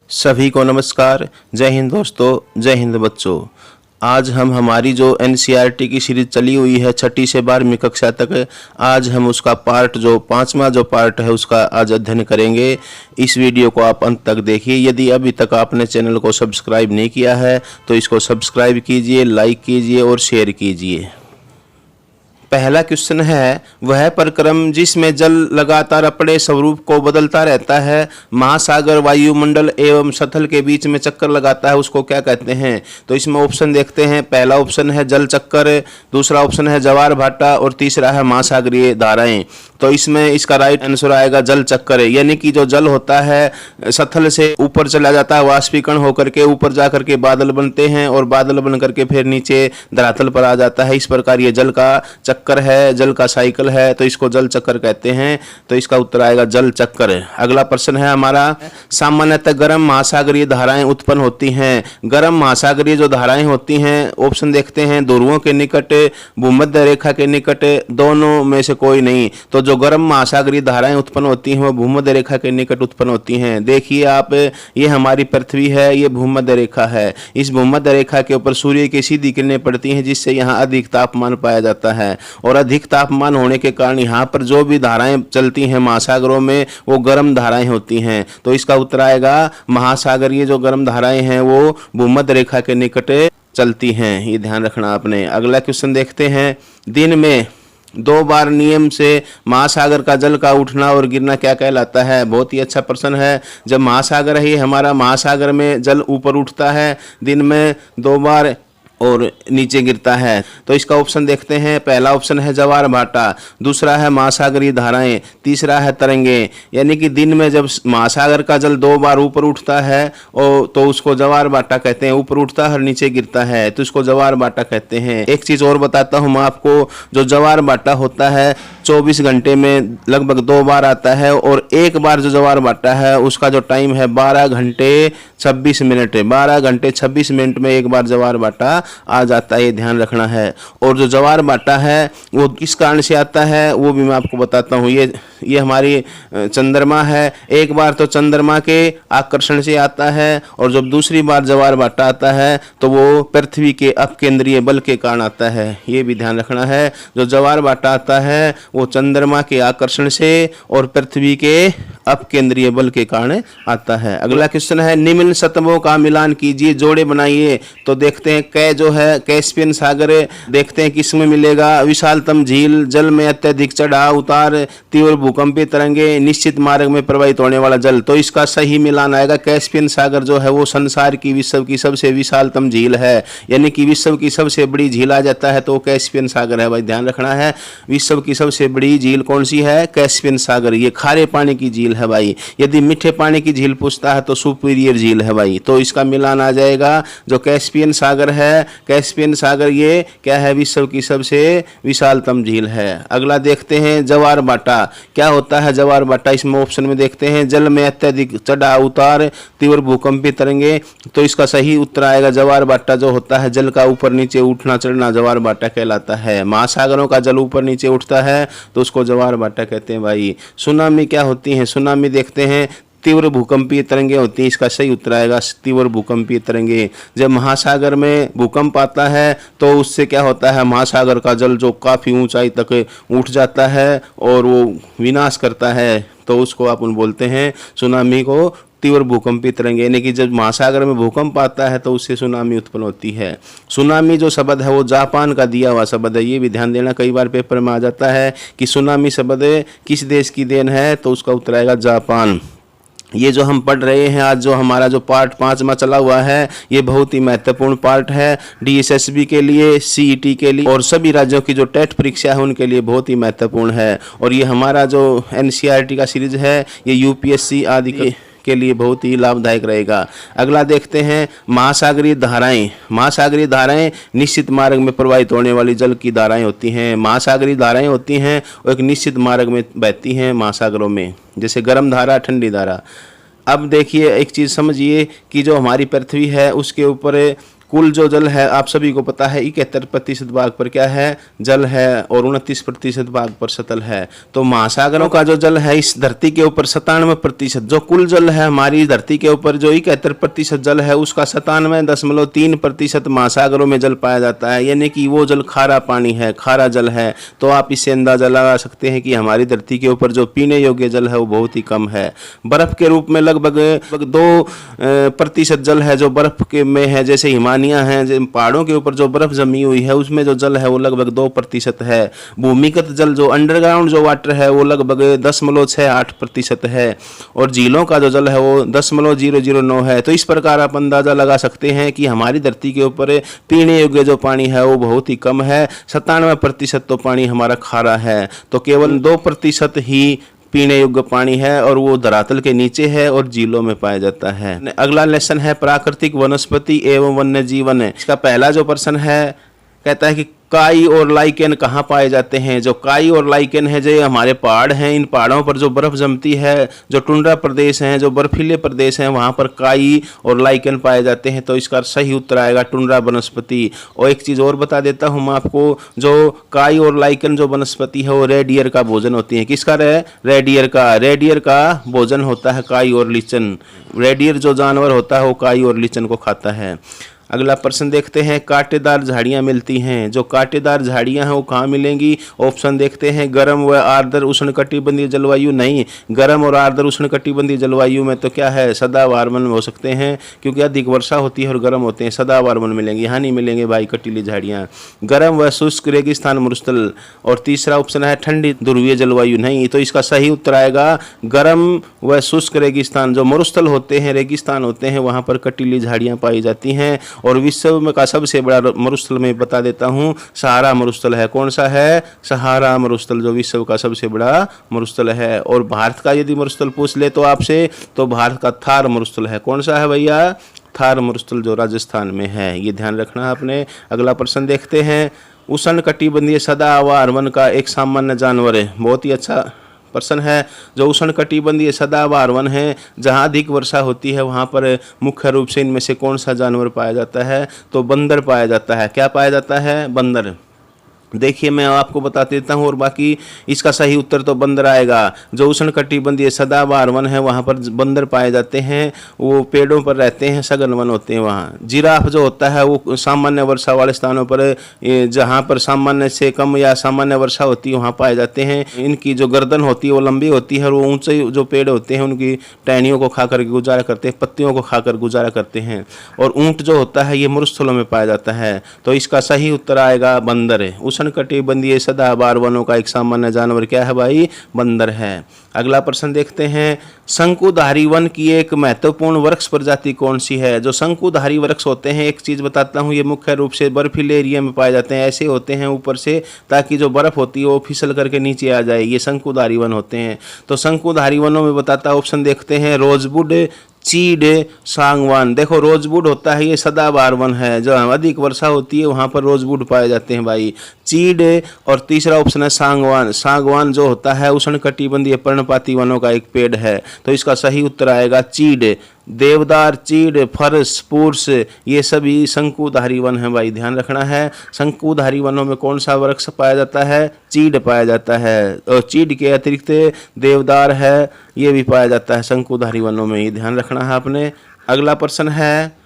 सभी को नमस्कार। जय हिंद दोस्तों, जय हिंद बच्चों। आज हम हमारी जो एनसीईआरटी की सीरीज चली हुई है 6ठी से 12वीं कक्षा तक, आज हम उसका पार्ट जो 5वां जो पार्ट है उसका आज अध्ययन करेंगे। इस वीडियो को आप अंत तक देखिए। यदि अभी तक आपने चैनल को सब्सक्राइब नहीं किया है तो इसको सब्सक्राइब कीजिए, लाइक कीजिए और शेयर कीजिए। पहला क्वेश्चन है, वह प्रक्रम जिसमें जल लगातार अपने स्वरूप को बदलता रहता है, महासागर, वायुमंडल एवं सतह के बीच में चक्कर लगाता है, उसको क्या कहते हैं? तो इसमें ऑप्शन देखते हैं। पहला ऑप्शन है जल चक्कर, दूसरा ऑप्शन है ज्वार भाटा और तीसरा है महासागरीय धाराएं। तो इसमें इसका राइट आंसर आएगा जल चक्कर, यानी कि जो जल होता है सतह से ऊपर चला जाता है, वाष्पीकरण होकर के ऊपर जा करके बादल बनते हैं और बादल बन करके फिर नीचे धरातल पर आ जाता है। इस प्रकार ये जल का चक्कर है, जल का साइकिल है, तो इसको जल चक्कर कहते हैं। तो इसका उत्तर आएगा जल चक्कर। अगला प्रश्न है हमारा, सामान्यतः गर्म महासागरीय धाराएं उत्पन्न होती हैं। गर्म महासागरीय जो धाराएं होती हैं, ऑप्शन देखते हैं। ध्रुवों के निकट, भूमध्य रेखा के निकट, दोनों में से कोई नहीं। तो जो गर्म महासागरीय धाराएं उत्पन्न होती हैं वो भूमध्य रेखा के निकट उत्पन्न होती हैं। देखिए आप, ये हमारी पृथ्वी है, ये भूमध्य रेखा है। इस भूमध्य रेखा के ऊपर सूर्य की सीधी किरणें पड़ती हैं, जिससे यहाँ अधिक तापमान पाया जाता है और अधिक तापमान होने के कारण यहाँ पर जो भी धाराएं चलती हैं महासागरों में वो गर्म धाराएं होती हैं। तो इसका उत्तर आएगा महासागरीय जो गर्म धाराएं हैं वो भूमध्य रेखा के निकट चलती हैं। ये ध्यान रखना आपने। अगला क्वेश्चन देखते हैं, दिन में 2 बार नियम से महासागर का जल का उठना और गिरना क्या कहलाता है? बहुत ही अच्छा प्रश्न है। जब महासागर है, हमारा महासागर में जल ऊपर उठता है दिन में 2 बार और नीचे गिरता है, तो इसका ऑप्शन देखते हैं। पहला ऑप्शन है ज्वार भाटा, दूसरा है महासागरीय धाराएं, तीसरा है तरंगे। यानी कि दिन में जब महासागर का जल 2 बार ऊपर उठता है और तो उसको ज्वार भाटा कहते हैं। ऊपर उठता है और नीचे गिरता है तो इसको ज्वार भाटा कहते हैं। एक चीज और बताता हूं मैं आपको, जो ज्वार भाटा होता है 24 घंटे में लगभग 2 बार आता है और एक बार जो ज्वार भाटा है उसका जो टाइम है 12 घंटे 26 मिनट है। 12 घंटे 26 मिनट में एक बार ज्वार भाटा आ जाता है, ये ध्यान रखना है। और जो ज्वार भाटा है वो किस कारण से आता है वो भी मैं आपको बताता हूँ। ये हमारी चंद्रमा है। एक बार तो चंद्रमा के आकर्षण से आता है और जब दूसरी बार ज्वार भाटा आता है तो वो पृथ्वी के अपकेंद्रीय बल के कारण आता है। ये भी ध्यान रखना है। जो ज्वार भाटा आता है वो चंद्रमा के आकर्षण से और पृथ्वी के अपकेंद्रीय बल के कारण आता है। अगला क्वेश्चन है, निम्न सतहों का मिलान कीजिए, जोड़े बनाइए। तो देखते हैं कै जो है कैस्पियन सागर, देखते हैं किसमें मिलेगा। विशालतम झील, जल में अत्यधिक चढ़ाव उतार, तीव्र भूकंपीय तरंगे, निश्चित मार्ग में प्रवाहित होने वाला जल। तो इसका सही मिलान आएगा कैस्पियन सागर जो है वो संसार की विश्व की सबसे विशालतम झील है, यानी कि विश्व की सबसे बड़ी झील आ जाता है तो कैस्पियन सागर है। भाई ध्यान रखना है, विश्व की सबसे बड़ी झील कौन सी है? कैस्पियन सागर। ये खारे पानी की झील है भाई। यदि मीठे पानी की झील पूछता है तो सुपीरियर झील है भाई। तो इसका मिलान आ जाएगा जो कैस्पियन सागर है। कैस्पियन सागर ये क्या है? विश्व की सबसे विशालतम झील है। अगला देखते हैं ज्वार भाटा क्या होता है। ज्वार भाटा इसमें ऑप्शन में देखते हैं, जल में अत्यधिक चढ़ाव उतार, तीव्र भूकंपीय तरंगे। तो इसका सही उत्तर आएगा ज्वार भाटा जो होता है जल का ऊपर नीचे उठना चढ़ना ज्वार भाटा कहलाता है। महासागरों का जल ऊपर नीचे उठता है तो उसको ज्वार भाटा कहते हैं भाई। सुनामी क्या होती है? सुनामी देखते हैं, तीव्र भूकंपीय तरंगे होती हैं। इसका सही उत्तर आएगा तीव्र भूकंपीय तरंगे। जब महासागर में भूकंप आता है तो उससे क्या होता है, महासागर का जल जो काफ़ी ऊंचाई तक उठ जाता है और वो विनाश करता है, तो उसको अपन बोलते हैं सुनामी को तीव्र भूकंपीय तरंगे। यानी कि जब महासागर में भूकंप आता है तो उससे सुनामी उत्पन्न होती है। सुनामी जो शब्द है वो जापान का दिया हुआ शब्द है। ये भी ध्यान देना, कई बार पेपर में आ जाता है कि सुनामी शब्द किस देश की देन है, तो उसका उत्तर आएगा जापान। ये जो हम पढ़ रहे हैं आज, जो हमारा जो पार्ट 5वां चला हुआ है, ये बहुत ही महत्वपूर्ण पार्ट है DSSB के लिए, CET के लिए और सभी राज्यों की जो टेट परीक्षा है उनके लिए बहुत ही महत्वपूर्ण है। और ये हमारा जो NCERT का सीरीज है ये UPSC आदि के लिए बहुत ही लाभदायक रहेगा। अगला देखते हैं महासागरीय धाराएं। महासागरीय धाराएं निश्चित मार्ग में प्रवाहित होने वाली जल की धाराएं होती हैं। महासागरीय धाराएं होती हैं और एक निश्चित मार्ग में बहती हैं महासागरों में, जैसे गर्म धारा, ठंडी धारा। अब देखिए एक चीज़ समझिए कि जो हमारी पृथ्वी है उसके ऊपर कुल जो जल है आप सभी को पता है 71% भाग पर क्या है, जल है, और 29% भाग पर सतल है। तो महासागरों का जो जल है इस धरती के ऊपर 97%, जो कुल जल है हमारी धरती के ऊपर जो 71% जल है उसका 97.3% महासागरों में जल पाया जाता है, यानी कि वो जल खारा पानी है, खारा जल है। तो आप इससे अंदाजा लगा सकते हैं कि हमारी धरती के ऊपर जो पीने योग्य जल है वो बहुत ही कम है। बर्फ के रूप में लगभग 2% जल है जो बर्फ के में है, जैसे हिमालय हैं, पहाड़ों के ऊपर जो बर्फ जमी हुई है उसमें जो जल है वो लगभग 2% है। भूमिगत जल जो अंडरग्राउंड जो वाटर है वो लगभग 10.68% है, और झीलों का जो जल है वो 10.009 है। तो इस प्रकार आप अंदाजा लगा सकते हैं कि हमारी धरती के ऊपर पीने योग्य जो पानी है वो बहुत ही कम है। 97% तो पानी हमारा खारा है, तो केवल 2% ही पीने योग्य पानी है, और वो धरातल के नीचे है और झीलों में पाया जाता है। अगला लेसन है प्राकृतिक वनस्पति एवं वन्य जीवन। इसका पहला जो प्रश्न है कहता है कि काई और लाइकेन कहाँ पाए जाते हैं। जो काई और लाइकेन है जो हमारे पहाड़ हैं, इन पहाड़ों पर जो बर्फ जमती है, जो टुंड्रा प्रदेश हैं, जो बर्फीले प्रदेश हैं, वहाँ पर काई और लाइकेन पाए जाते हैं। तो इसका सही उत्तर आएगा टुंड्रा वनस्पति। और एक चीज़ और बता देता हूँ मैं आपको, जो काई और लाइकेन जो वनस्पति है वो रेड ईयर का भोजन होती है। किसका रेड ईयर का भोजन होता है काई और लीचन। रेड ईयर जो जानवर होता है वो काई और लीचन को खाता है। अगला प्रश्न देखते हैं, कांटेदार झाड़ियाँ मिलती हैं। जो कांटेदार झाड़ियाँ हैं वो कहाँ मिलेंगी। ऑप्शन देखते हैं, गर्म व आर्द्र उष्णकटिबंधीय जलवायु। नहीं, गर्म और आर्द्र उष्णकटिबंधीय जलवायु में तो क्या है, सदाबहार वन हो सकते हैं, क्योंकि अधिक वर्षा होती है और गर्म होते हैं। सदाबहार वन मिलेंगे, यहाँ नहीं मिलेंगे भाई कटीली झाड़ियाँ। गर्म व शुष्क रेगिस्तान मरुस्थल। और तीसरा ऑप्शन है ठंडी ध्रुवीय जलवायु। नहीं, तो इसका सही उत्तर आएगा गर्म व शुष्क रेगिस्तान। जो मरुस्थल होते हैं, रेगिस्तान होते हैं, वहाँ पर कटीली झाड़ियाँ पाई जाती हैं। और विश्व में का सबसे बड़ा मरुस्थल मैं बता देता हूँ, सहारा मरुस्थल है। कौन सा है, सहारा मरुस्थल, जो विश्व का सबसे बड़ा मरुस्थल है। और भारत का यदि मरुस्थल पूछ ले तो आपसे, तो भारत का थार मरुस्थल है। कौन सा है भैया, थार मरुस्थल, जो राजस्थान में है। ये ध्यान रखना है आपने। अगला प्रश्न देखते हैं, उष्णकटिबंधीय सदाबहार वन का एक सामान्य जानवर है। बहुत ही अच्छा प्रश्न है। जो उष्णकटिबंधीय सदाबहार वन है, जहाँ अधिक वर्षा होती है वहाँ पर मुख्य रूप से इनमें से कौन सा जानवर पाया जाता है, तो बंदर पाया जाता है। क्या पाया जाता है, बंदर। देखिए मैं आपको बता देता हूँ, और बाकी इसका सही उत्तर तो बंदर आएगा। जो उष्णकटिबंधीय सदाबहार वन है वहाँ पर बंदर पाए जाते हैं, वो पेड़ों पर रहते हैं, सघन वन होते हैं वहाँ। जिराफ जो होता है वो सामान्य वर्षा वाले स्थानों पर, जहाँ पर सामान्य से कम या सामान्य वर्षा होती है वहाँ पाए जाते हैं। इनकी जो गर्दन होती है वो लंबी होती है, और वो ऊंचे जो पेड़ होते हैं उनकी टहनियों को खाकर गुजारा करते हैं, पत्तियों को खाकर गुजारा करते हैं। और ऊँट जो होता है ये मरुस्थलों में पाया जाता है। तो इसका सही उत्तर आएगा बंदर। उष्णकटिबंधीय सदाबहार वनों का एक सामान्य जानवर क्या है भाई, बंदर है। अगला प्रश्न देखते हैं, शंकुधारी वन की एक महत्वपूर्ण वृक्ष प्रजाति कौन सी है। जो शंकुधारी वृक्ष होते हैं, एक चीज बताता हूँ, ये मुख्य रूप से बर्फीले एरिया में पाए जाते हैं। ऐसे होते हैं ऊपर से, ताकि जो बर्फ होती है वो फिसल करके नीचे आ जाए, ये शंकुधारी वन होते हैं। तो शंकुधारी वनों में बताता ऑप्शन देखते हैं, रोजवुड, चीड़, सागवान। देखो रोजवुड होता है ये सदाबहार वन है, जहाँ अधिक वर्षा होती है वहाँ पर रोजवुड पाए जाते हैं भाई, चीड़। और तीसरा ऑप्शन है सागवान। सागवान जो होता है उष्णकटिबंधीय पर्णपाती वनों का एक पेड़ है। तो इसका सही उत्तर आएगा चीड़। देवदार, चीड़, फरस, स्पूर्स, ये सभी शंकुधारी वन है भाई, ध्यान रखना है। शंकुधारी वनों में कौन सा वृक्ष पाया जाता है, चीड़ पाया जाता है। और चीड़ के अतिरिक्त देवदार है, ये भी पाया जाता है शंकुधारी वनों में, ये ध्यान रखना है आपने। अगला प्रश्न है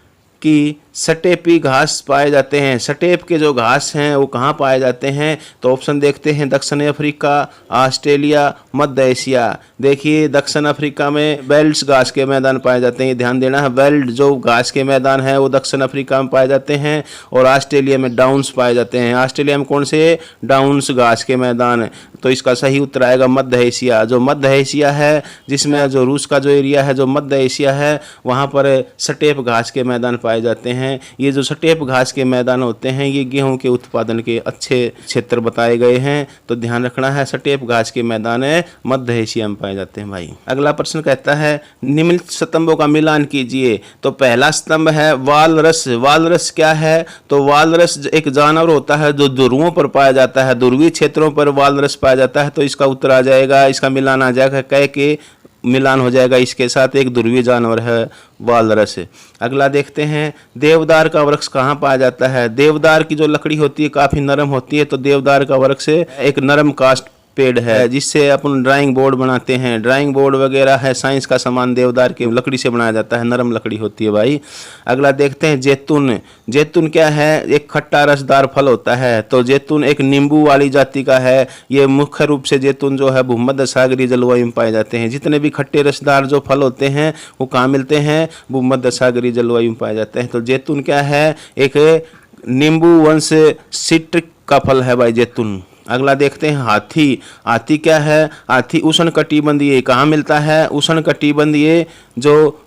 कि सटेपी घास पाए जाते हैं। सटेप के जो घास हैं वो कहाँ पाए जाते हैं, तो ऑप्शन देखते हैं, दक्षिण अफ्रीका, ऑस्ट्रेलिया, मध्य एशिया। देखिए दक्षिण अफ्रीका में बेल्ट्स घास के मैदान पाए जाते हैं, ध्यान देना है। बेल्ट जो घास के मैदान है वो दक्षिण अफ्रीका में पाए जाते हैं, और ऑस्ट्रेलिया में डाउन्स पाए जाते हैं। ऑस्ट्रेलिया में कौन से, डाउन्स घास के मैदान। तो इसका सही उत्तर आएगा मध्य एशिया। जो मध्य एशिया है, जिसमें जो रूस का जो एरिया है, जो मध्य एशिया है, वहाँ पर सटेप घास के मैदान पाए जाते हैं। ये जो सटेप घास के मैदान होते हैं ये गेहूं के उत्पादन के अच्छे क्षेत्र बताए गए हैं। तो ध्यान रखना है, सटेप घास के मैदान मध्य एशिया में पाए जाते हैं भाई। अगला प्रश्न कहता है, निम्नलिखित स्तंभों का मिलान कीजिए। तो पहला स्तंभ है वालरस। वालरस क्या है, तो वालरस एक जानवर होता है जो ध्रुवों पर पाया जाता है, ध्रुवीय क्षेत्रों पर वालरस पाया जाता है। तो इसका उत्तर आ जाएगा, इसका मिलान आ जाएगा कै के मिलान हो जाएगा इसके साथ। एक ध्रुवीय जानवर है वालरस। अगला देखते हैं, देवदार का वृक्ष कहाँ पाया जाता है। देवदार की जो लकड़ी होती है काफ़ी नरम होती है, तो देवदार का वृक्ष एक नरम काष्ठ पेड़ है जिससे अपन ड्राइंग बोर्ड बनाते हैं। ड्राइंग बोर्ड वगैरह है साइंस का सामान देवदार की लकड़ी से बनाया जाता है, नरम लकड़ी होती है भाई। अगला देखते हैं, जैतून। जैतून क्या है, एक खट्टा रसदार फल होता है। तो जैतून एक नींबू वाली जाति का है। ये मुख्य रूप से जैतून जो है भूमध्य सागरीय जलवायु में पाए जाते हैं। जितने भी खट्टे रसदार जो फल होते हैं वो कहाँ मिलते हैं, भूमध्य सागरीय जलवायु में पाए जाते हैं। तो जैतून क्या है, एक नींबू वंश सिट्रिक का फल है भाई जैतून। अगला देखते हैं, हाथी। हाथी क्या है, हाथी उष्णकटिबंधीय कहाँ मिलता है, उष्णकटिबंधीय जो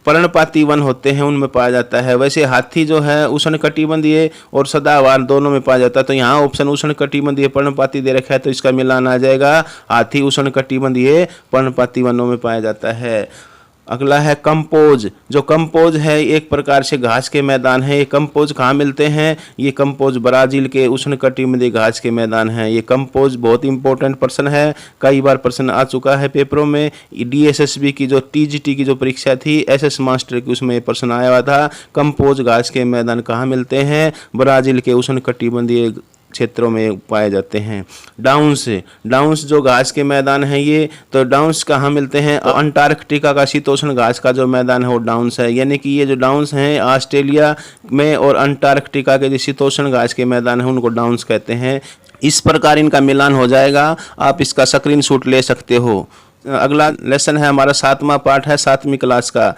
पर्णपाती वन होते हैं उनमें पाया जाता है। वैसे हाथी जो है उष्णकटिबंधीय और सदाबहार दोनों में पाया जाता है। तो यहाँ ऑप्शन उष्णकटिबंधीय पर्णपाती दे रखा है, तो इसका मिलान आ जाएगा। हाथी उष्णकटिबंधीय पर्णपाती वनों में पाया जाता है। अगला है कंपोज। जो कंपोज है एक प्रकार से घास के मैदान है। ये कंपोज कहाँ मिलते हैं, ये कंपोज ब्राजील के उष्णकटिबंधीय घास के मैदान हैं। ये कंपोज बहुत इंपॉर्टेंट प्रश्न है, कई बार प्रश्न आ चुका है पेपरों में। DSSB की जो TGT की जो परीक्षा थी SS मास्टर की, उसमें प्रश्न आया हुआ था, कंपोज घास के मैदान कहाँ मिलते हैं, ब्राजील के उष्णकटिबंधीय क्षेत्रों में पाए जाते हैं। डाउन्स। डाउन्स जो घास के मैदान हैं ये, तो डाउन्स कहाँ मिलते हैं, अंटार्कटिका का शीतोष्ण घास का जो मैदान है वो डाउन्स है। यानी कि ये जो डाउन्स हैं ऑस्ट्रेलिया में और अंटार्कटिका के जो शीतोष्ण घास के मैदान हैं उनको डाउन्स कहते हैं। इस प्रकार इनका मिलान हो जाएगा, आप इसका स्क्रीनशॉट ले सकते हो। अगला लेसन है हमारा 7वां पार्ट है 7वीं क्लास का।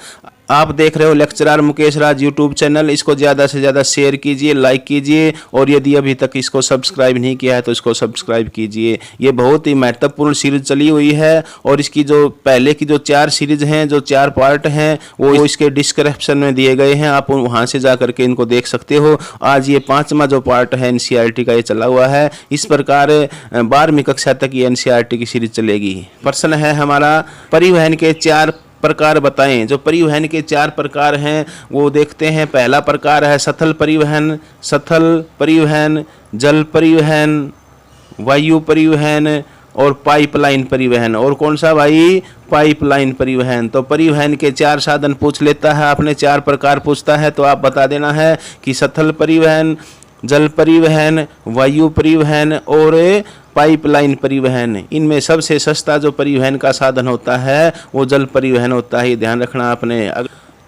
आप देख रहे हो लेक्चरर मुकेश राज यूट्यूब चैनल। इसको ज़्यादा से ज़्यादा शेयर कीजिए, लाइक कीजिए, और यदि अभी तक इसको सब्सक्राइब नहीं किया है तो इसको सब्सक्राइब कीजिए। ये बहुत ही महत्वपूर्ण सीरीज चली हुई है, और इसकी जो पहले की जो 4 सीरीज हैं, जो 4 पार्ट हैं, वो इसके डिस्क्रिप्शन में दिए गए हैं, आप वहाँ से जा करके इनको देख सकते हो। आज ये 5वां जो पार्ट है NCERT का ये चला हुआ है। इस प्रकार 12वीं कक्षा तक ये NCERT की सीरीज चलेगी। प्रश्न है हमारा, परिवहन के 4 प्रकार बताएं। जो परिवहन के 4 प्रकार हैं वो देखते हैं। पहला प्रकार है स्थल परिवहन, जल परिवहन, वायु परिवहन और पाइपलाइन परिवहन। और कौन सा भाई, पाइपलाइन परिवहन। तो परिवहन के 4 साधन पूछ लेता है, आपने 4 प्रकार पूछता है तो आप बता देना है कि स्थल परिवहन, जल परिवहन, वायु परिवहन और पाइपलाइन परिवहन। इनमें सबसे सस्ता जो परिवहन का साधन होता है वो जल परिवहन होता है, ये ध्यान रखना आपने।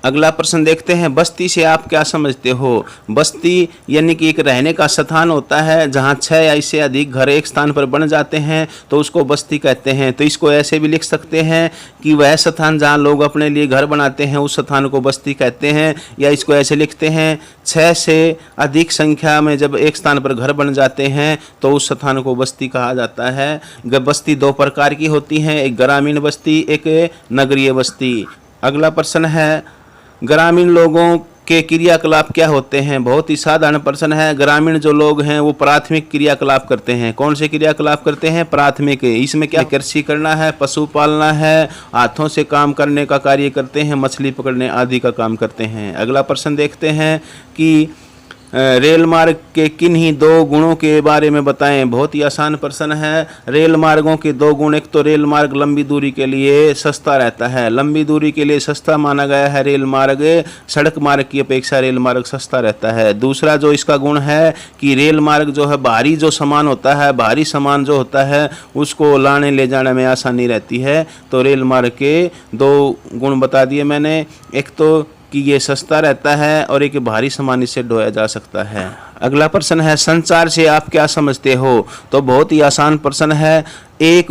अगला प्रश्न देखते हैं, बस्ती से आप क्या समझते हो। बस्ती यानी कि एक रहने का स्थान होता है जहाँ 6 या इससे अधिक घर एक स्थान पर बन जाते हैं, तो उसको बस्ती कहते हैं। तो इसको ऐसे भी लिख सकते हैं कि वह स्थान जहाँ लोग अपने लिए घर बनाते हैं उस स्थान को बस्ती कहते हैं। या इसको ऐसे लिखते हैं, 6 से अधिक संख्या में जब एक स्थान पर घर बन जाते हैं तो उस स्थान को बस्ती कहा जाता है। बस्ती 2 प्रकार की होती हैं, एक ग्रामीण बस्ती, एक नगरीय बस्ती। अगला प्रश्न है, ग्रामीण लोगों के क्रियाकलाप क्या होते हैं। बहुत ही साधारण प्रश्न है। ग्रामीण जो लोग हैं वो प्राथमिक क्रियाकलाप करते हैं। कौन से क्रियाकलाप करते हैं, प्राथमिक। इसमें क्या, कृषि करना है, पशु पालना है, हाथों से काम करने का कार्य करते हैं, मछली पकड़ने आदि का काम करते हैं। अगला प्रश्न देखते हैं कि रेल मार्ग के किन्हीं 2 गुणों के बारे में बताएं। बहुत ही आसान प्रश्न है। रेल मार्गों के 2 गुण, एक तो रेल मार्ग लंबी दूरी के लिए सस्ता रहता है, लंबी दूरी के लिए सस्ता माना गया है रेल मार्ग, सड़क मार्ग की अपेक्षा रेल मार्ग सस्ता रहता है। दूसरा जो इसका गुण है कि रेल मार्ग जो है भारी जो सामान होता है, भारी सामान जो होता है उसको लाने ले जाने में आसानी रहती है। तो रेल मार्ग के 2 गुण बता दिए मैंने, एक तो कि ये सस्ता रहता है और एक भारी सामान इससे ढोया जा सकता है। अगला प्रश्न है, संचार से आप क्या समझते हो। तो बहुत ही आसान प्रश्न है। एक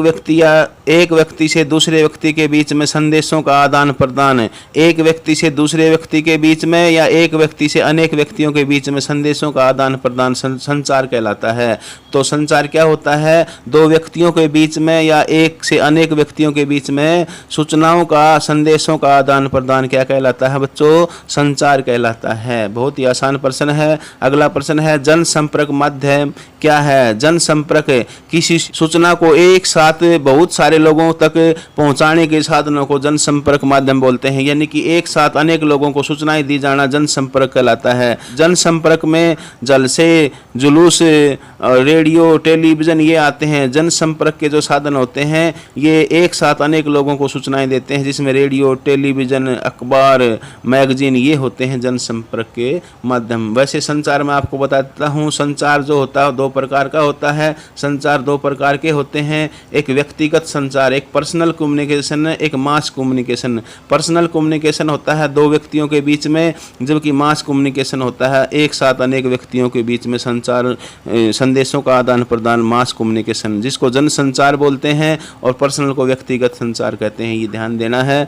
व्यक्ति से दूसरे व्यक्ति के बीच में संदेशों का आदान प्रदान, एक व्यक्ति से दूसरे व्यक्ति के बीच में या एक व्यक्ति से अनेक व्यक्तियों के बीच में संदेशों का आदान प्रदान संचार कहलाता है। तो संचार क्या होता है, 2 व्यक्तियों के बीच में या एक से अनेक व्यक्तियों के बीच में सूचनाओं का, संदेशों का आदान प्रदान क्या कहलाता है बच्चों, संचार कहलाता है। बहुत ही आसान प्रश्न है। अगला प्रश्न है जनसंपर्क माध्यम क्या है? जनसंपर्क किसी सूचना को एक साथ बहुत सारे लोगों तक पहुंचाने के साधनों को जनसंपर्क माध्यम बोलते हैं, यानी कि एक साथ अनेक लोगों को सूचनाएं दी जाना जनसंपर्क कहलाता है। जनसंपर्क में जलसे, जुलूस, रेडियो, टेलीविजन ये आते हैं। जनसंपर्क के जो साधन होते हैं ये एक साथ अनेक लोगों को सूचनाएं देते हैं, जिसमें रेडियो, टेलीविजन, अखबार, मैगजीन ये होते हैं जनसंपर्क के माध्यम। वैसे संचार में आपको बता देता हूँ, संचार जो होता है दो प्रकार का होता है। संचार दो प्रकार के होते हैं, एक व्यक्तिगत संचार, एक पर्सनल कम्युनिकेशन, एक मास कम्युनिकेशन। पर्सनल कम्युनिकेशन होता है दो व्यक्तियों के बीच में, जबकि मास कम्युनिकेशन होता है एक साथ अनेक व्यक्तियों के बीच में संचार, संदेशों का आदान प्रदान, मास कम्युनिकेशन, जिसको जनसंचार बोलते हैं और पर्सनल को व्यक्तिगत संचार कहते हैं। ये ध्यान देना है।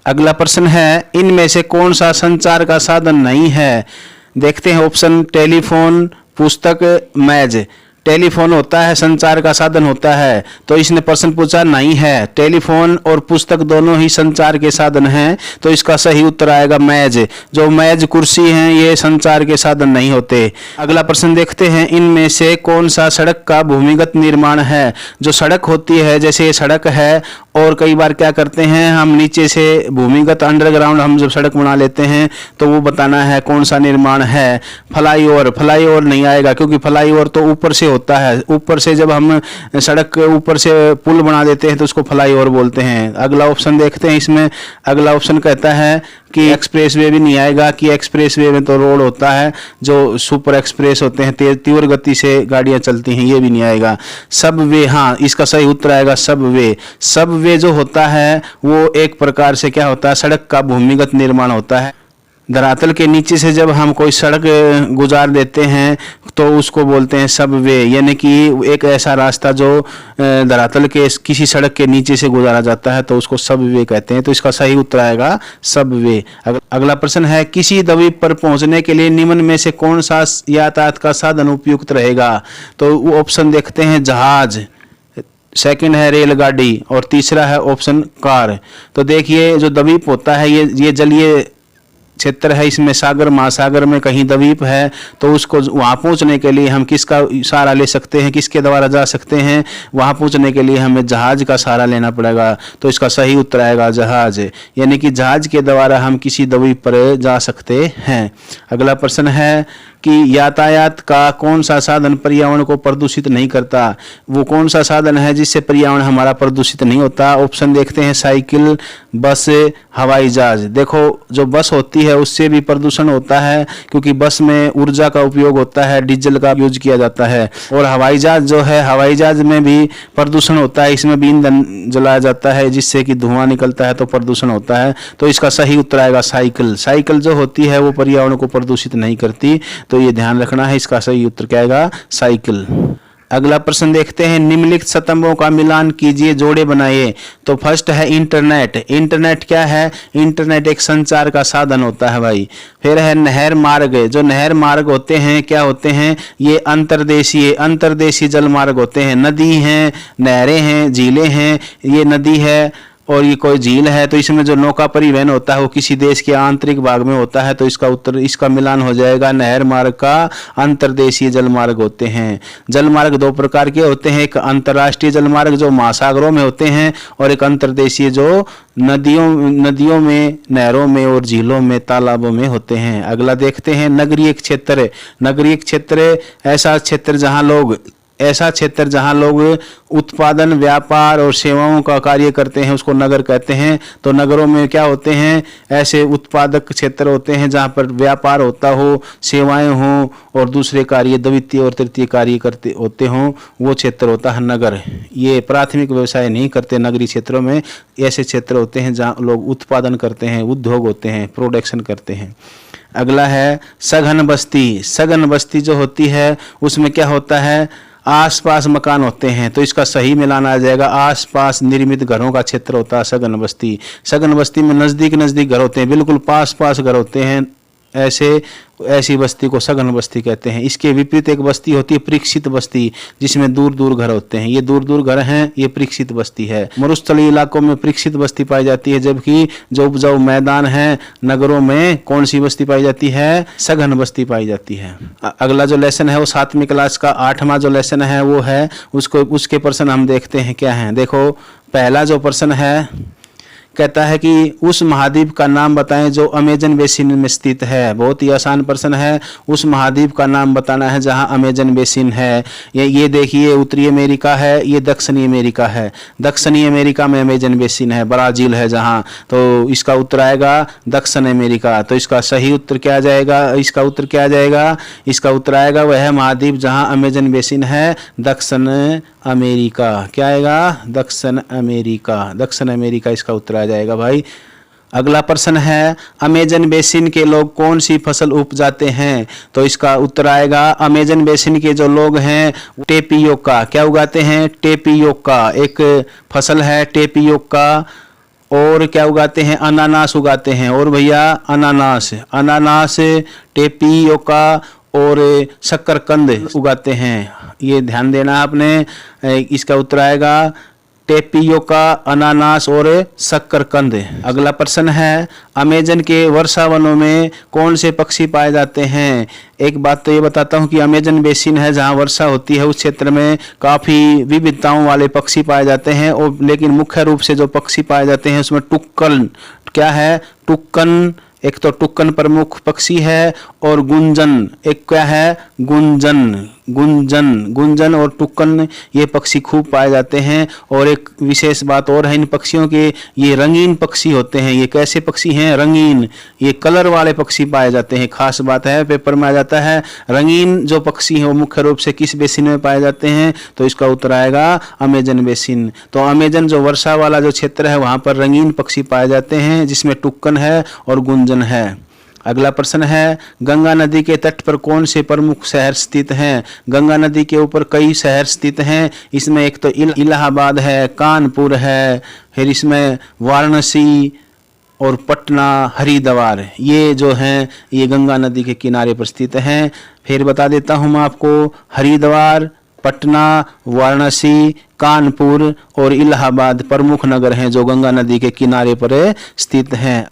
अगला प्रश्न है, इनमें से कौन सा संचार का साधन नहीं है? देखते हैं ऑप्शन, टेलीफोन, पुस्तक, मेज। टेलीफोन होता है संचार का साधन होता है, तो इसने प्रश्न पूछा नहीं है। टेलीफोन और पुस्तक दोनों ही संचार के साधन हैं, तो इसका सही उत्तर आएगा मेज। जो मेज, कुर्सी हैं ये संचार के साधन नहीं होते। अगला प्रश्न देखते हैं, इनमें से कौन सा सड़क का भूमिगत निर्माण है? जो सड़क होती है, जैसे ये सड़क है, और कई बार क्या करते हैं हम नीचे से भूमिगत अंडरग्राउंड हम जब सड़क बना लेते हैं तो वो बताना है कौन सा निर्माण है। फ्लाईओवर, फ्लाईओवर नहीं आएगा क्योंकि फ्लाईओवर तो ऊपर से होता है। ऊपर से जब हम सड़क के ऊपर से पुल बना देते हैं तो उसको फ्लाईओवर बोलते हैं। अगला ऑप्शन देखते हैं, इसमें अगला ऑप्शन कहता है कि एक्सप्रेसवे भी नहीं आएगा, कि एक्सप्रेसवे में तो रोड होता है, जो सुपर एक्सप्रेस होते हैं, तीव्र गति से गाड़ियां चलती हैं, ये भी नहीं आएगा। सबवे, हाँ इसका सही उत्तर आएगा सबवे। सबवे जो होता है वो एक प्रकार से क्या होता है, सड़क का भूमिगत निर्माण होता है। धरातल के नीचे से जब हम कोई सड़क गुजार देते हैं तो उसको बोलते हैं सबवे, यानी कि एक ऐसा रास्ता जो धरातल के किसी सड़क के नीचे से गुजारा जाता है तो उसको सबवे कहते हैं। तो इसका सही उत्तर आएगा सबवे। अगला प्रश्न है, किसी द्वीप पर पहुंचने के लिए निम्न में से कौन सा यातायात का साधन उपयुक्त रहेगा? तो वो ऑप्शन देखते हैं, जहाज, सेकंड है रेलगाड़ी, और तीसरा है ऑप्शन कार। तो देखिए जो द्वीप होता है ये जलीय क्षेत्र है, इसमें सागर महासागर में कहीं द्वीप है, तो उसको वहाँ पहुँचने के लिए हम किसका सहारा ले सकते हैं, किसके द्वारा जा सकते हैं? वहाँ पहुँचने के लिए हमें जहाज का सहारा लेना पड़ेगा। तो इसका सही उत्तर आएगा जहाज, यानी कि जहाज के द्वारा हम किसी द्वीप पर जा सकते हैं। अगला प्रश्न है कि यातायात का कौन सा साधन पर्यावरण को प्रदूषित नहीं करता? वो कौन सा साधन है जिससे पर्यावरण हमारा प्रदूषित नहीं होता? ऑप्शन देखते हैं, साइकिल, बस, हवाई जहाज। देखो जो बस होती है उससे भी प्रदूषण होता है क्योंकि बस में ऊर्जा का उपयोग होता है, डीजल का यूज किया जाता है। और हवाई जहाज जो है, हवाई जहाज में भी प्रदूषण होता है, इसमें भी ईंधन जलाया जाता है जिससे कि धुआं निकलता है तो प्रदूषण होता है। तो इसका सही उत्तर आएगा साइकिल। साइकिल जो होती है वो पर्यावरण को प्रदूषित नहीं करती, तो ये ध्यान रखना है। इसका सही उत्तर क्या आएगा? साइकिल। अगला प्रश्न देखते हैं, निम्नलिखित स्तंभों का मिलान कीजिए, जोड़े बनाइए। तो फर्स्ट है इंटरनेट। इंटरनेट क्या है? इंटरनेट एक संचार का साधन होता है भाई। फिर है नहर मार्ग। जो नहर मार्ग होते हैं क्या होते हैं? ये अंतर्देशीय जल मार्ग होते हैं। नदी हैं, नहरें हैं, झीलें हैं। ये नदी है और ये कोई झील है, तो इसमें जो नौका परिवहन होता है वो किसी देश के आंतरिक भाग में होता है, तो इसका उत्तर, इसका मिलान हो जाएगा नहर मार्ग का अंतर्देशीय जल मार्ग होते हैं। जल मार्ग दो प्रकार के होते हैं, एक अंतर्राष्ट्रीय जल मार्ग जो महासागरों में होते हैं, और एक अंतर्देशीय जो नदियों में, नहरों में और झीलों में, तालाबों में होते हैं। अगला देखते हैं, नगरीय क्षेत्र। नगरीय क्षेत्र ऐसा क्षेत्र जहां लोग उत्पादन, व्यापार और सेवाओं का कार्य करते हैं उसको नगर कहते हैं। तो नगरों में क्या होते हैं? ऐसे उत्पादक क्षेत्र होते हैं जहां पर व्यापार होता हो, सेवाएं हों और दूसरे कार्य, द्वितीय और तृतीय कार्य करते होते हों, वो क्षेत्र होता है नगर। ये प्राथमिक व्यवसाय नहीं करते नगरीय क्षेत्रों में। ऐसे क्षेत्र होते हैं जहाँ लोग उत्पादन करते हैं, उद्योग होते हैं, प्रोडक्शन करते हैं। अगला है सघन बस्ती। सघन बस्ती जो होती है उसमें क्या होता है? आसपास मकान होते हैं, तो इसका सही मिलान आ जाएगा, आसपास निर्मित घरों का क्षेत्र होता है सघन बस्ती। सघन बस्ती में नजदीक घर होते हैं, बिल्कुल पास घर होते हैं, ऐसी बस्ती को सघन बस्ती कहते हैं। इसके विपरीत एक बस्ती होती है परीक्षित बस्ती, जिसमें दूर दूर घर होते हैं। ये दूर दूर घर हैं, ये परीक्षित बस्ती है। मरुस्थलीय इलाकों में परीक्षित बस्ती पाई जाती है, जबकि जो उपजाऊ मैदान है नगरों में कौन सी बस्ती पाई जाती है? सघन बस्ती पाई जाती है। अगला जो लेसन है वो 7वीं क्लास का 8वां जो लेसन है वो है, उसके प्रश्न हम देखते हैं क्या है। देखो पहला जो प्रश्न है कहता है कि उस महाद्वीप का नाम बताएं जो अमेजन बेसिन में स्थित है। बहुत ही आसान प्रश्न है, उस महाद्वीप का नाम बताना है जहां अमेजन बेसिन है। ये देखिए उत्तरी अमेरिका है, ये दक्षिणी अमेरिका है। दक्षिणी अमेरिका में अमेजन बेसिन है, ब्राजील है जहां, तो इसका उत्तर आएगा दक्षिण अमेरिका। तो इसका सही उत्तर क्या आ जाएगा? इसका उत्तर क्या आ जाएगा? इसका उत्तर आएगा वह महाद्वीप जहां अमेजन बेसिन है, दक्षिण अमेरिका। क्या आएगा? दक्षिण अमेरिका। दक्षिण अमेरिका इसका उत्तर आ जाएगा भाई। अगला प्रश्न है अमेजन बेसिन के लोग कौन सी फसल उपजाते हैं? तो इसका उत्तर आएगा अमेजन बेसिन के जो लोग हैं टेपियोका। क्या उगाते हैं? टेपियोका एक फसल है टेपियोका। और क्या उगाते हैं? अनानास उगाते हैं। और भैया अनानास टेपियोका और शक्करकंद उगाते हैं। ये ध्यान देना आपने। इसका उत्तर आएगा टेपियोका, अनानास और शक्करकंद। अगला प्रश्न है अमेजन के वर्षा वनों में कौन से पक्षी पाए जाते हैं? एक बात तो ये बताता हूँ कि अमेजन बेसिन है जहाँ वर्षा होती है, उस क्षेत्र में काफ़ी विविधताओं वाले पक्षी पाए जाते हैं। और लेकिन मुख्य रूप से जो पक्षी पाए जाते हैं उसमें टुक्कन, क्या है? टुक्कन, एक तो टुक्कन प्रमुख पक्षी है, और गुंजन एक क्या है? गुंजन और टुक्कन ये पक्षी खूब पाए जाते हैं। और एक विशेष बात और है इन पक्षियों के, ये रंगीन पक्षी होते हैं। ये कैसे पक्षी हैं? रंगीन, ये कलर वाले पक्षी पाए जाते हैं। खास बात है, पेपर में आ जाता है रंगीन जो पक्षी हैं वो मुख्य रूप से किस बेसिन में पाए जाते हैं? तो इसका उत्तर आएगा अमेजन बेसिन। तो अमेजन जो वर्षा वाला जो क्षेत्र है वहाँ पर रंगीन पक्षी पाए जाते हैं, जिसमें टुक्कन है और गुंजन है। अगला प्रश्न है गंगा नदी के तट पर कौन से प्रमुख शहर स्थित हैं? गंगा नदी के ऊपर कई शहर स्थित हैं। इसमें एक तो इलाहाबाद है, कानपुर है, फिर इसमें वाराणसी और पटना, हरिद्वार, ये जो हैं ये गंगा नदी के किनारे पर स्थित हैं। फिर बता देता हूँ मैं आपको, हरिद्वार, पटना, वाराणसी, कानपुर और इलाहाबाद प्रमुख नगर हैं जो गंगा नदी के किनारे पर स्थित हैं।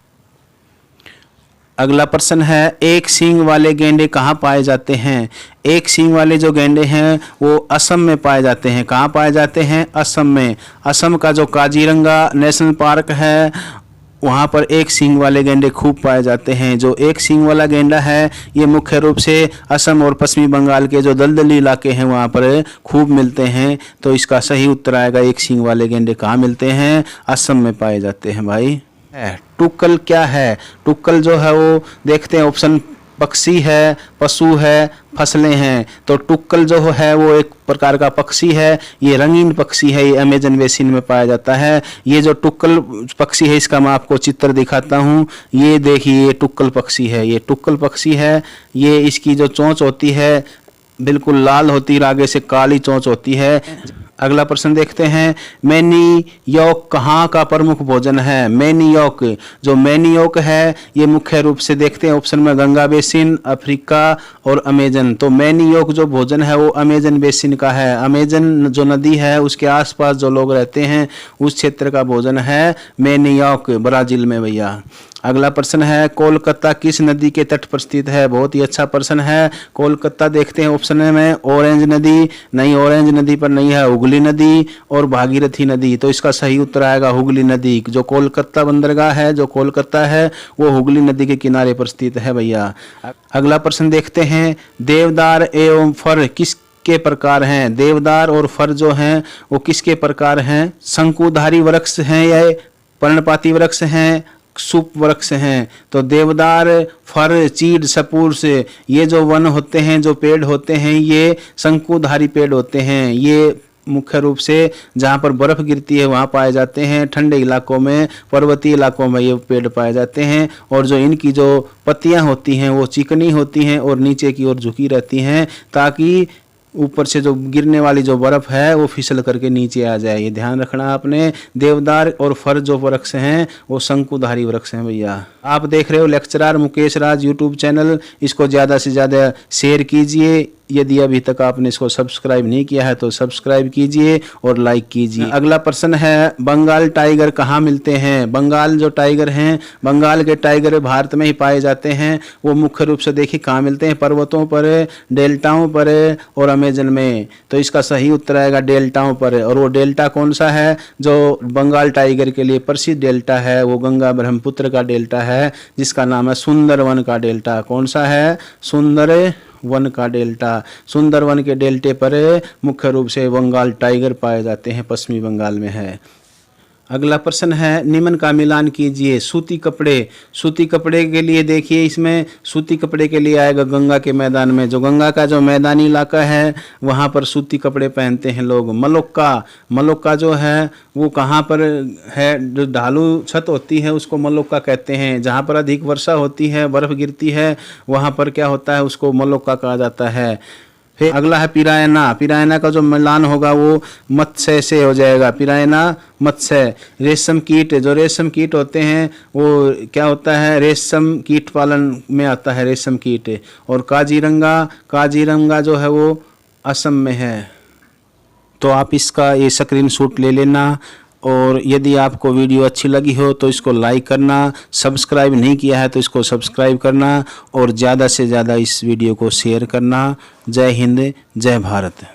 अगला प्रश्न है एक सींग वाले गेंडे कहाँ पाए जाते हैं? एक सींग वाले जो गेंडे हैं वो असम में पाए जाते हैं। कहाँ पाए जाते हैं? असम में। असम का जो काजीरंगा नेशनल पार्क है वहाँ पर एक सींग वाले गेंडे खूब पाए जाते हैं। जो एक सींग वाला गेंडा है ये मुख्य रूप से असम और पश्चिमी बंगाल के जो दलदली इलाके हैं वहाँ पर खूब मिलते हैं। तो इसका सही उत्तर आएगा एक सींग वाले गेंडे कहाँ मिलते हैं? असम में पाए जाते हैं भाई। टुक्कल क्या है? टुक्कल जो है वो देखते हैं ऑप्शन, पक्षी है, पशु है, फसलें हैं। तो टुक्कल जो है वो एक प्रकार का पक्षी है, ये रंगीन पक्षी है, ये अमेजन बेसिन में पाया जाता है। ये जो टुक्कल पक्षी है इसका मैं आपको चित्र दिखाता हूँ। ये देखिए ये टुक्कल पक्षी है, ये टुक्कल पक्षी है। ये इसकी जो चोंच होती है बिल्कुल लाल होती है, आगे से काली चोंच होती है। अगला प्रश्न देखते हैं मैनीयॉक कहाँ का प्रमुख भोजन है? मैनीयॉक, जो मैनीयॉक है ये मुख्य रूप से देखते हैं ऑप्शन में गंगा बेसिन, अफ्रीका और अमेजन। तो मैनीयॉक जो भोजन है वो अमेजन बेसिन का है। अमेजन जो नदी है उसके आसपास जो लोग रहते हैं उस क्षेत्र का भोजन है मैनीयॉक, ब्राजील में भैया। अगला प्रश्न है कोलकाता किस नदी के तट पर स्थित है? बहुत ही अच्छा प्रश्न है। कोलकाता देखते हैं ऑप्शन में ऑरेंज नदी, नहीं ऑरेंज नदी पर नहीं है, हुगली नदी और भागीरथी नदी। तो इसका सही उत्तर आएगा हुगली नदी। जो कोलकाता बंदरगाह है, जो कोलकाता है वो हुगली नदी के किनारे पर स्थित है भैया। अगला प्रश्न देखते हैं देवदार एवं फर किसके प्रकार हैं? देवदार और फर जो हैं वो किसके प्रकार हैं? शंकुधारी वृक्ष हैं या पर्णपाती वृक्ष हैं, सुप वृक्ष हैं? तो देवदार, फर, चीड़, सपूर ये जो वन होते हैं, जो पेड़ होते हैं, ये शंकुधारी पेड़ होते हैं। ये मुख्य रूप से जहाँ पर बर्फ गिरती है वहाँ पाए जाते हैं। ठंडे इलाकों में, पर्वतीय इलाकों में ये पेड़ पाए जाते हैं। और जो इनकी जो पत्तियाँ होती हैं वो चिकनी होती हैं और नीचे की ओर झुकी रहती हैं ताकि ऊपर से जो गिरने वाली जो बर्फ है वो फिसल करके नीचे आ जाए, ये ध्यान रखना आपने। देवदार और फर जो वृक्ष हैं वो शंकुधारी वृक्ष हैं भैया। आप देख रहे हो लेक्चरर मुकेश राज यूट्यूब चैनल, इसको ज़्यादा से ज़्यादा शेयर कीजिए। यदि अभी तक आपने इसको सब्सक्राइब नहीं किया है तो सब्सक्राइब कीजिए और लाइक कीजिए। अगला प्रश्न है, बंगाल टाइगर कहाँ मिलते हैं? बंगाल जो टाइगर हैं, बंगाल के टाइगर भारत में ही पाए जाते हैं। वो मुख्य रूप से देखिए कहाँ मिलते हैं, पर्वतों पर, डेल्टाओं पर और अमेजन में। तो इसका सही उत्तर आएगा डेल्टाओं पर। और वो डेल्टा कौन सा है जो बंगाल टाइगर के लिए प्रसिद्ध डेल्टा है? वो गंगा ब्रह्मपुत्र का डेल्टा है, जिसका नाम है सुंदरवन का डेल्टा। कौन सा है? सुंदरवन का डेल्टा। सुंदरवन के डेल्टे पर मुख्य रूप से बंगाल टाइगर पाए जाते हैं, पश्चिमी बंगाल में है। अगला प्रश्न है, निम्न का मिलान कीजिए। सूती कपड़े, सूती कपड़े के लिए देखिए इसमें सूती कपड़े के लिए आएगा गंगा के मैदान में। जो गंगा का जो मैदानी इलाका है वहाँ पर सूती कपड़े पहनते हैं लोग। मलोक्का, मलोक्का जो है वो कहाँ पर है? जो ढालू छत होती है उसको मलोक्का कहते हैं। जहाँ पर अधिक वर्षा होती है, बर्फ गिरती है, वहाँ पर क्या होता है? उसको मलोक्का कहा जाता है। फिर अगला है पिरायना। पिरायना का जो मिलान होगा वो मत्स्य से हो जाएगा। पिरायना मत्स्य। रेशम कीट, जो रेशम कीट होते हैं वो क्या होता है? रेशम कीट पालन में आता है रेशम कीट। और काजीरंगा, काजीरंगा जो है वो असम में है। तो आप इसका ये स्क्रीनशॉट ले लेना। और यदि आपको वीडियो अच्छी लगी हो तो इसको लाइक करना, सब्सक्राइब नहीं किया है तो इसको सब्सक्राइब करना और ज़्यादा से ज़्यादा इस वीडियो को शेयर करना। जय हिंद, जय भारत।